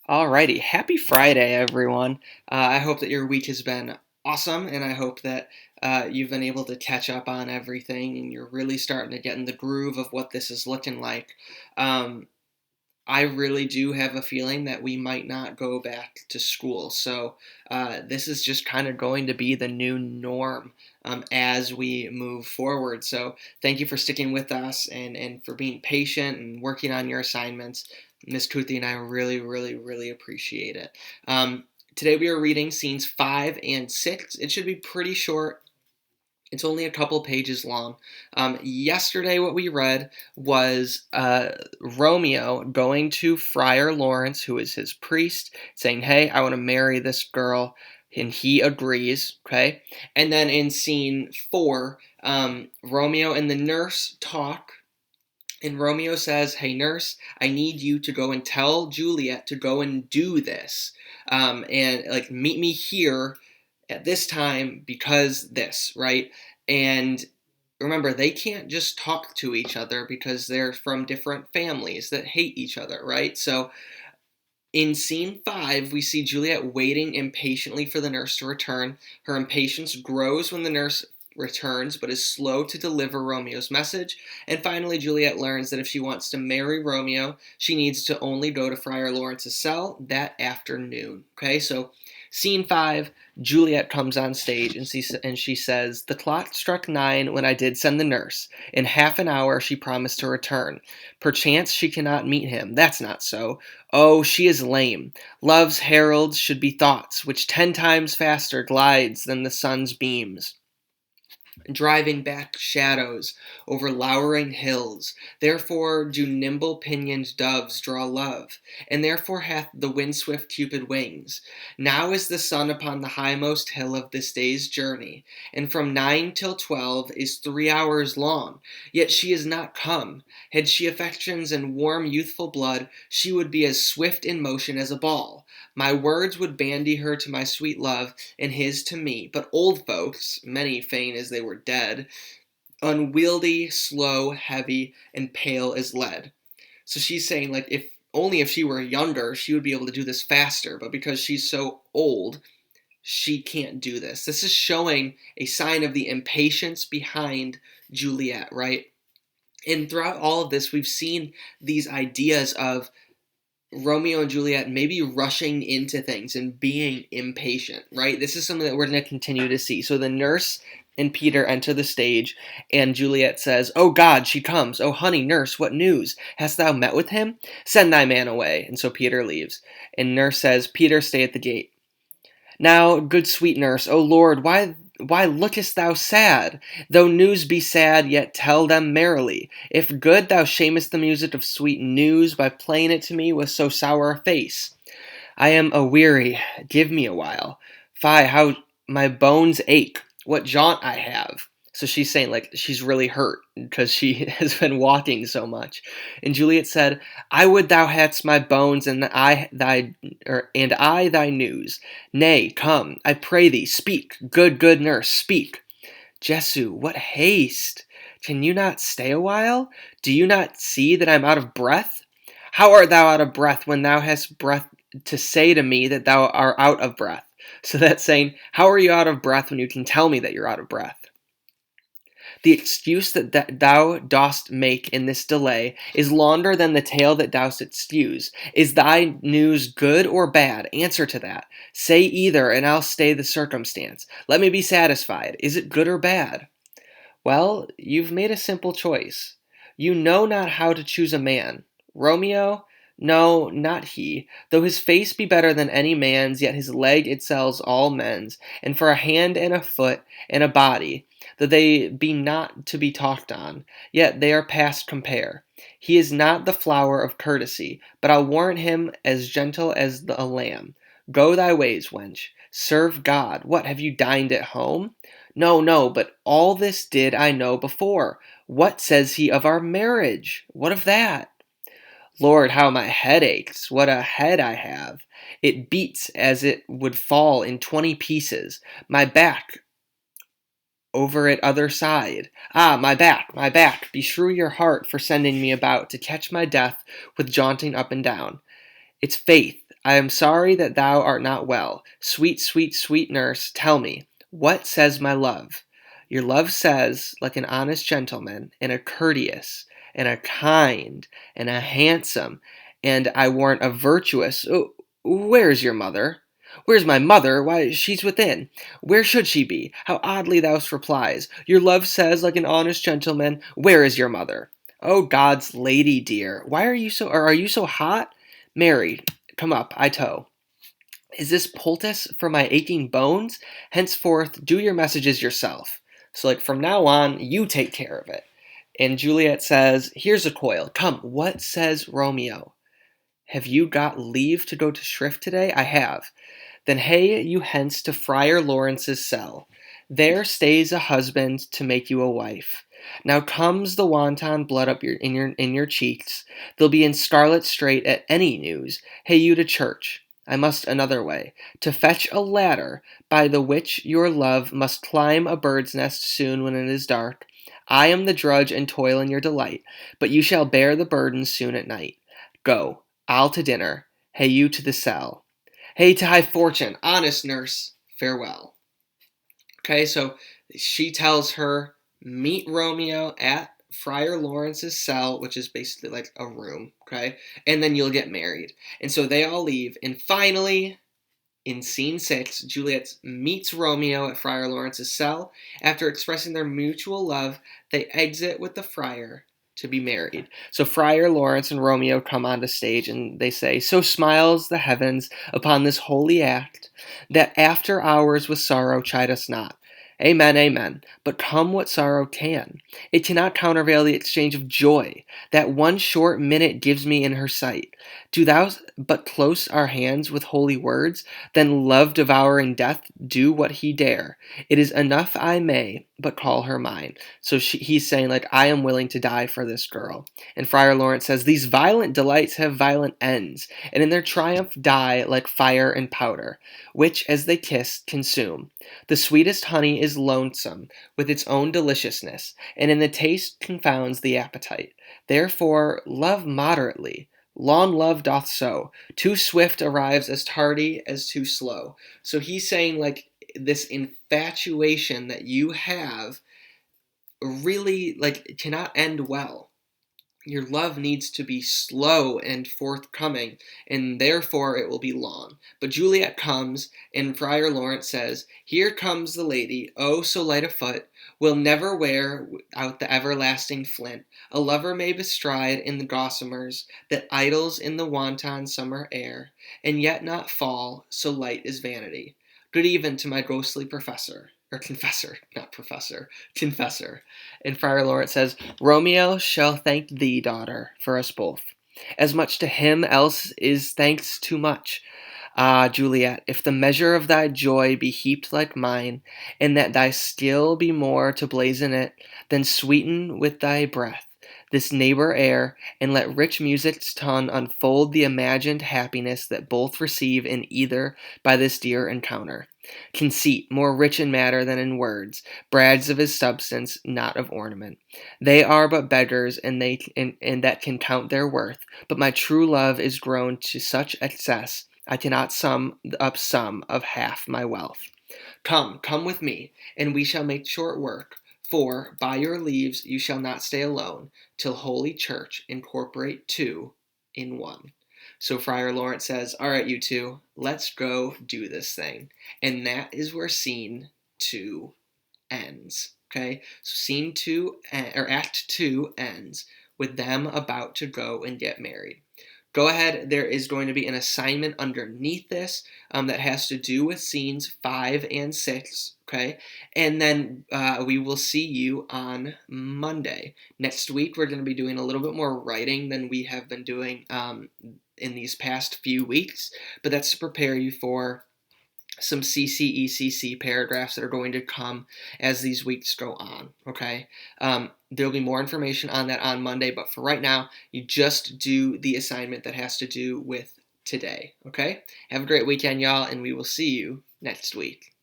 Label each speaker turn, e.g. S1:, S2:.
S1: Alrighty, happy Friday, everyone. I hope that your week has been awesome, and I hope that you've been able to catch up on everything and you're really starting to get in the groove of what this is looking like. Um, I really do have a feeling that we might not go back to school. So, this is just kind of going to be the new norm as we move forward. So, thank you for sticking with us and for being patient and working on your assignments. Miss Kuthi and I really, really, really appreciate it. Today we are reading scenes 5 and 6. It should be pretty short. It's only a couple pages long. Yesterday, what we read was Romeo going to Friar Lawrence, who is his priest, saying, "Hey, I want to marry this girl," and he agrees. Okay, and then in scene 4, Romeo and the nurse talk. And Romeo says, "Hey, nurse, I need you to go and tell Juliet to go and do this. And like, meet me here at this time because this, right?" And remember, they can't just talk to each other because they're from different families that hate each other, right? So in scene 5, we see Juliet waiting impatiently for the nurse to return. Her impatience grows when the nurse returns, but is slow to deliver Romeo's message. And finally, Juliet learns that if she wants to marry Romeo, she needs to only go to Friar Lawrence's cell that afternoon. Okay, so scene 5, Juliet comes on stage and she says, "The clock struck 9 when I did send the nurse. In half an hour she promised to return. Perchance she cannot meet him. That's not so. Oh, she is lame. Love's heralds should be thoughts, which 10 times faster glides than the sun's beams, driving back shadows over lowering hills. Therefore do nimble pinioned doves draw love, and therefore hath the wind-swift Cupid wings. Now is the sun upon the highmost hill of this day's journey, and from 9 till 12 is 3 hours long, yet she is not come. Had she affections and warm youthful blood, she would be as swift in motion as a ball. My words would bandy her to my sweet love, and his to me. But old folks, many fain as they were dead, unwieldy, slow, heavy, and pale as lead." So she's saying, like, if she were younger, she would be able to do this faster, but because she's so old, she can't do this. This is showing a sign of the impatience behind Juliet, right? And throughout all of this, we've seen these ideas of Romeo and Juliet maybe rushing into things and being impatient, right? This is something that we're going to continue to see. So the nurse and Peter enter the stage, and Juliet says, "Oh God, she comes. Oh honey, nurse, what news? Hast thou met with him? Send thy man away." And so Peter leaves. And nurse says, "Peter, stay at the gate. Now, good sweet nurse, O Lord, why lookest thou sad? Though news be sad, yet tell them merrily. If good, thou shamest the music of sweet news by playing it to me with so sour a face. I am aweary, give me a while. Fie, how my bones ache, what jaunt I have." So she's saying, like, she's really hurt because she has been walking so much. And Juliet said, "I would thou hadst my bones and I thy news. Nay, come, I pray thee, speak, good nurse, speak." "Jesu, what haste! Can you not stay a while? Do you not see that I'm out of breath?" "How art thou out of breath when thou hast breath to say to me that thou art out of breath?" So that's saying, how are you out of breath when you can tell me that you're out of breath? "The excuse that thou dost make in this delay is longer than the tale that thou didst use. Is thy news good or bad? Answer to that. Say either, and I'll stay the circumstance. Let me be satisfied. Is it good or bad?" "Well, you've made a simple choice. You know not how to choose a man. Romeo? No, not he. Though his face be better than any man's, yet his leg excels all men's. And for a hand and a foot and a body, though they be not to be talked on, yet they are past compare. He is not the flower of courtesy, but I'll warrant him as gentle as a lamb. Go thy ways, wench. Serve God. What, have you dined at home?" "No, no, but all this did I know before. What says he of our marriage? What of that?" "Lord, how my head aches! What a head I have! It beats as it would fall in 20 pieces. My back over it other side. Ah, my back, my back! Beshrew your heart for sending me about to catch my death with jaunting up and down. It's faith, I am sorry that thou art not well. Sweet, sweet, sweet nurse, tell me, what says my love? Your love says, like an honest gentleman, and a courteous, and a kind, and a handsome, and I warrant a virtuous. Oh, where's your mother? Where's my mother? Why, she's within. Where should she be? How oddly thou replies. Your love says, like an honest gentleman, where is your mother? Oh, God's lady dear, why are you so, or are you so hot? Mary, come up, I tow. Is this poultice for my aching bones? Henceforth, do your messages yourself. So, like, from now on, you take care of it. And Juliet says, here's a coil. Come, what says Romeo? Have you got leave to go to shrift today? I have. Then hey you hence to Friar Lawrence's cell. There stays a husband to make you a wife. Now comes the wanton blood up in your cheeks. They'll be in scarlet straight at any news. Hey you to church. I must another way, to fetch a ladder, by the which your love must climb a bird's nest soon when it is dark. I am the drudge and toil in your delight, but you shall bear the burden soon at night. Go, I'll to dinner, hey you to the cell. Hey to high fortune, honest nurse, farewell. Okay, so she tells her, meet Romeo at Friar Lawrence's cell, which is basically like a room, okay? And then you'll get married. And so they all leave. And finally, in scene 6, Juliet meets Romeo at Friar Lawrence's cell. After expressing their mutual love, they exit with the friar to be married. So Friar Lawrence and Romeo come onto stage and they say, so smiles the heavens upon this holy act, that after hours with sorrow chide us not. Amen, amen. But come what sorrow can. It cannot countervail the exchange of joy that one short minute gives me in her sight. Do thou but close our hands with holy words, then love devouring death do what he dare. It is enough I may but call her mine. So he's saying, like, I am willing to die for this girl. And Friar Lawrence says, these violent delights have violent ends, and in their triumph die like fire and powder, which, as they kiss, consume. The sweetest honey is lonesome with its own deliciousness, and in the taste confounds the appetite. Therefore, love moderately. Long love doth so. Too swift arrives as tardy as too slow. So he's saying, like, this infatuation that you have really, like, cannot end well. Your love needs to be slow and forthcoming, and therefore it will be long. But Juliet comes, and Friar Lawrence says, here comes the lady, oh so light of foot, will never wear out the everlasting flint. A lover may bestride in the gossamers that idles in the wanton summer air, and yet not fall, so light is vanity. Good even to my ghostly professor. Or confessor, not professor, confessor. And Friar Lawrence says, Romeo shall thank thee, daughter, for us both. As much to him else is thanks too much. Ah, Juliet, if the measure of thy joy be heaped like mine, and that thy skill be more to blazon it, then sweeten with thy breath this neighbor air, and let rich music's tongue unfold the imagined happiness that both receive in either by this dear encounter. Conceit, more rich in matter than in words, brags of his substance, not of ornament. They are but beggars, and that can count their worth. But my true love is grown to such excess, I cannot sum up some of half my wealth. Come, come with me, and we shall make short work. For, by your leaves, you shall not stay alone, till Holy Church incorporate two in one. So Friar Lawrence says, all right, you two, let's go do this thing. And that is where scene 2 ends. Okay? So scene 2, or act 2 ends with them about to go and get married. Go ahead, there is going to be an assignment underneath this that has to do with scenes 5 and 6, okay? And then we will see you on Monday. Next week, we're going to be doing a little bit more writing than we have been doing in these past few weeks, but that's to prepare you for some CCECC paragraphs that are going to come as these weeks go on, okay? There'll be more information on that on Monday, but for right now, you just do the assignment that has to do with today, okay? Have a great weekend, y'all, and we will see you next week.